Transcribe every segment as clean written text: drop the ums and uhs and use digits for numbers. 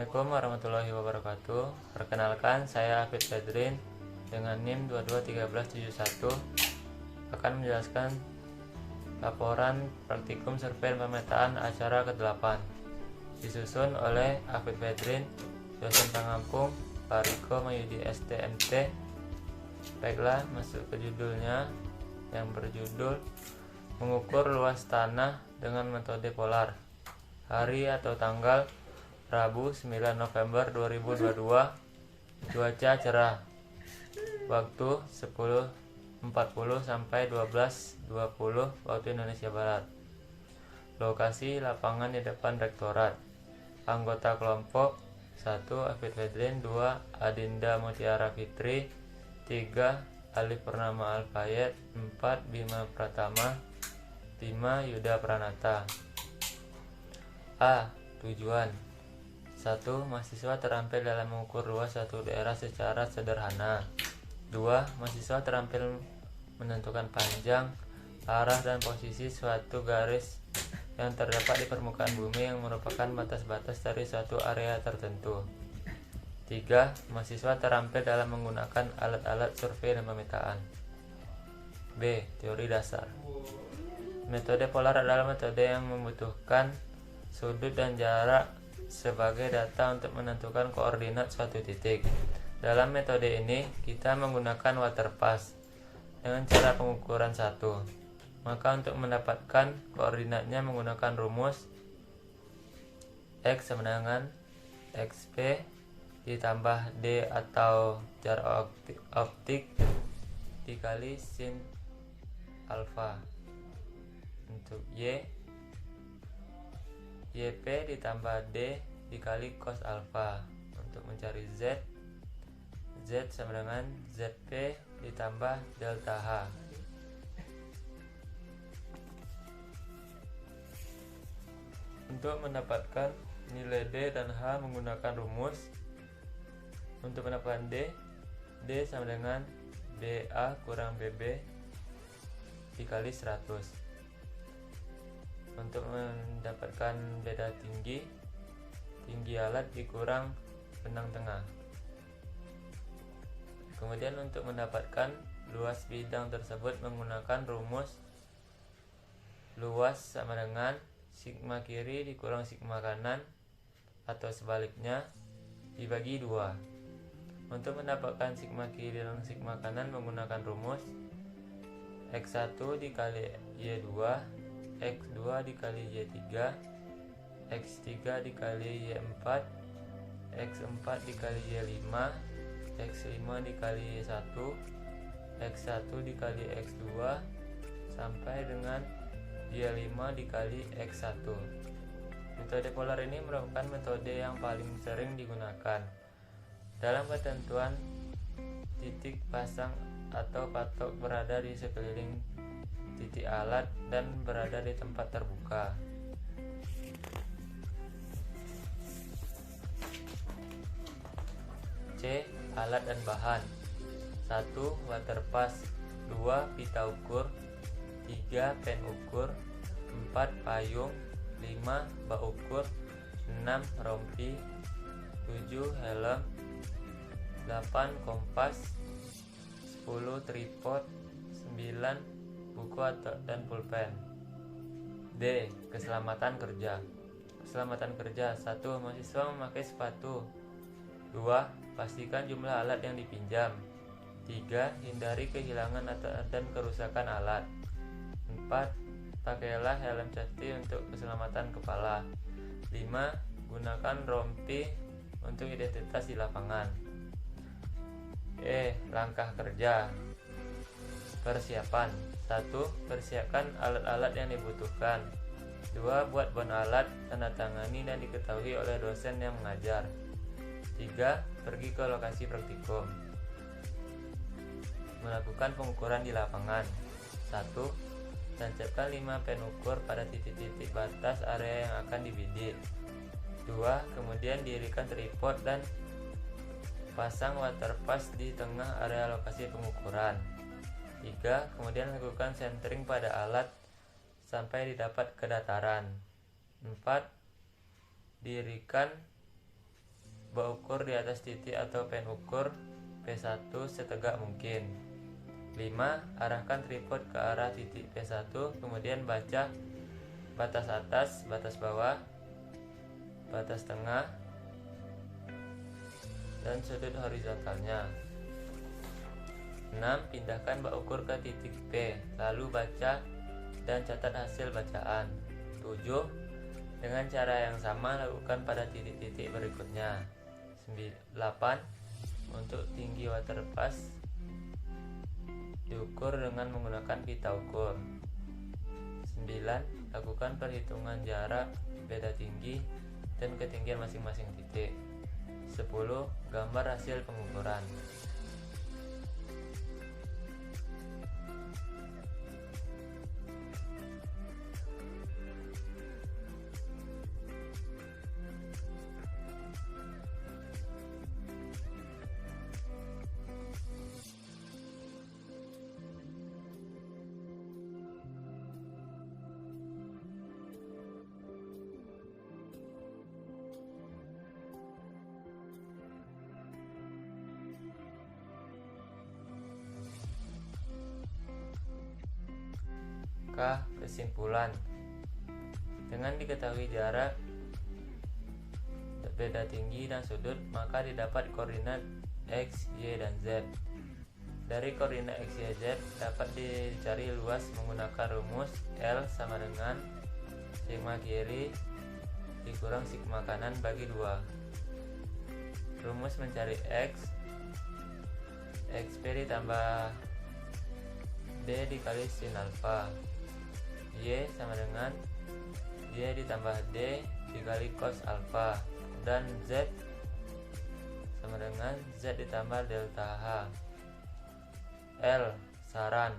Assalamualaikum warahmatullahi wabarakatuh. Perkenalkan, saya Hafid Fedrin dengan NIM 221371 akan menjelaskan laporan praktikum survei pemetaan acara ke-8 disusun oleh Hafid Fedrin, dosen pengampung Pariko Mayudi STMT. Baiklah, masuk ke judulnya yang berjudul mengukur luas tanah dengan metode polar. Hari atau tanggal Rabu 9 November 2022. Cuaca cerah. Waktu 10.40 sampai 12.20 waktu Indonesia Barat. Lokasi lapangan di depan rektorat. Anggota kelompok 1 Hafid Fedrin, 2 Adinda Mutiara Fitri, 3 Alif Purnama Alfayet, 4 Bima Pratama, 5 Yuda Pranata. A. Tujuan 1. Mahasiswa terampil dalam mengukur luas suatu daerah secara sederhana. 2. Mahasiswa terampil menentukan panjang, arah, dan posisi suatu garis yang terdapat di permukaan bumi yang merupakan batas-batas dari suatu area tertentu. 3. Mahasiswa terampil dalam menggunakan alat-alat survei dan pemetaan. B. Teori dasar. Metode polar adalah metode yang membutuhkan sudut dan jarak sebagai data untuk menentukan koordinat suatu titik. Dalam metode ini, kita menggunakan waterpass dengan cara pengukuran 1. Maka untuk mendapatkan koordinatnya menggunakan rumus X sama dengan XP ditambah D atau jarak optik dikali sin alfa. Untuk YP ditambah D dikali cos alfa. Untuk mencari Z sama dengan ZP ditambah delta H. Untuk mendapatkan nilai D dan H menggunakan rumus. Untuk mendapatkan D sama dengan BA kurang BB dikali 100. Untuk mendapatkan beda tinggi alat dikurang benang tengah. Kemudian untuk mendapatkan luas bidang tersebut menggunakan rumus luas sama dengan sigma kiri dikurang sigma kanan atau sebaliknya dibagi 2. Untuk mendapatkan sigma kiri dan sigma kanan menggunakan rumus X1 dikali Y2, X2 dikali Y3, X3 dikali Y4, X4 dikali Y5, X5 dikali Y1, X1 dikali X2 sampai dengan Y5 dikali X1. Metode polar ini merupakan metode yang paling sering digunakan dalam ketentuan titik pasang atau patok berada di sekeliling titik alat dan berada di tempat terbuka. C. Alat dan bahan. 1. Waterpass, 2. Pita ukur, 3. pen ukur, 4. Payung, 5. bak ukur, 6. Rompi, 7. Helm, 8. Kompas, 10. Tripod, 9. buku dan pulpen. D. Keselamatan kerja. Keselamatan kerja. 1. Mahasiswa memakai sepatu. 2. Pastikan jumlah alat yang dipinjam. 3. Hindari kehilangan dan kerusakan alat. 4. Pakailah helm safety untuk keselamatan kepala. 5. Gunakan rompi untuk identitas di lapangan. E. Langkah kerja. Persiapan. 1. Persiapkan alat-alat yang dibutuhkan. 2. Buat bon alat, tanda tangani dan diketahui oleh dosen yang mengajar. 3. Pergi ke lokasi praktikum. Melakukan pengukuran di lapangan. 1. Tancapkan 5 pen ukur pada titik-titik batas area yang akan dibidik. 2. Kemudian dirikan tripod dan pasang waterpass di tengah area lokasi pengukuran. 3. Kemudian lakukan centering pada alat sampai didapat kedataran. 4. Dirikan bak ukur di atas titik atau pen ukur P1 setegak mungkin. 5. Arahkan tripod ke arah titik P1, kemudian baca batas atas, batas bawah, batas tengah, dan sudut horizontalnya. 6. Pindahkan bak ukur ke titik P, lalu baca dan catat hasil bacaan. 7. Dengan cara yang sama lakukan pada titik-titik berikutnya. 8. Untuk tinggi waterpass diukur dengan menggunakan pita ukur. 9. Lakukan perhitungan jarak, beda tinggi, dan ketinggian masing-masing titik. 10. Gambar hasil pengukuran. Kesimpulan. Dengan diketahui jarak, beda tinggi dan sudut, maka didapat koordinat X, Y, dan Z. Dari koordinat X, Y, Z dapat dicari luas menggunakan rumus L sama dengan sigma kiri dikurang sigma kanan bagi 2. Rumus mencari X, XP ditambah D dikali sin alfa, Y sama dengan Y ditambah D dikali cos alfa, dan Z sama dengan Z ditambah delta H. L. Saran.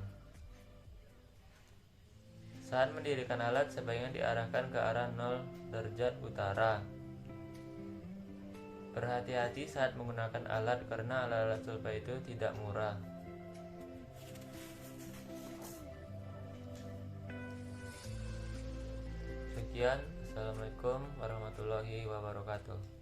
Saat mendirikan alat, sebaiknya diarahkan ke arah 0 derajat utara. Berhati-hati saat menggunakan alat karena alat-alat sulfa itu tidak murah. Sekian, Assalamualaikum warahmatullahi wabarakatuh.